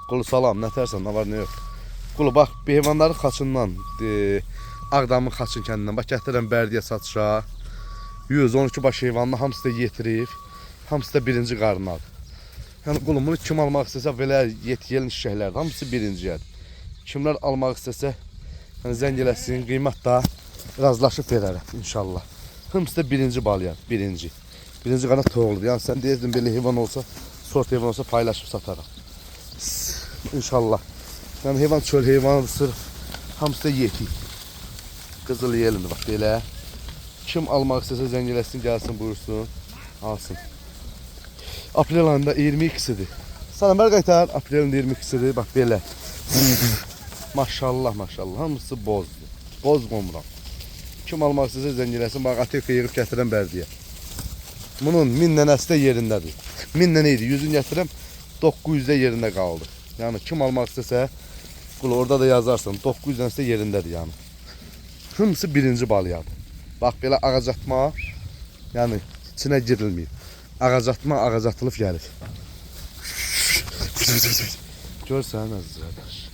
Qulu salam, nə tərsən, nə var, nə yox. Qulu bax, bir heyvanların xaçından, Ağdamın Xaçın kəndindən, bax gətirəm Bərdiyə satışa. 112 baş heyvanını hamısı da yetirib, hamısı da birinci qarnadır. Yəni qulum, bunu kim almaq istəsə, belə yetiyelin şişəklərdir, hamısı birinciyədir. Kimlər almaq istəsə, yəni zəng eləsin, qiymət da razılaşıb verərəm inşallah. Hamısı da birinci balıyar, birinci. Birinci qanat toğludur. Yəni sən deyirdin belə heyvan olsa, sort heyvan olsa paylaşıb satarım. İnşallah. Yəni heyvan çöl heyvanıdır, sırf hamısı da yeti. Qızıl yelindir bax belə. Kim almaq istəsə zəng eləsin, gəlsin, buyursun, alsın. Aprel ayında 22'sidir. Sana haber qaytar, aprelin 22'sidir, bax belə. Maşallah, maşallah, hamısı bozdur. Boz qomram. Kim almaq istəsə zəng eləsin, bax atirka yığıb gətirəm Bərdiyə. Bunun 1000 dənəsi də yerindədir. 1000 dənə idi, 100'ünü gətirəm, 900'də yerində qaldı. Yəni kim almaq istəsə, qul orada da yazarsan, 900 dənəsi də yerindədir yəni. Hamısı birinci balyadır. Bax belə ağac atma, yəni içinə girilməyib. Ağac atma, ağac atılıb gəlir. Görsən əziz qardaş.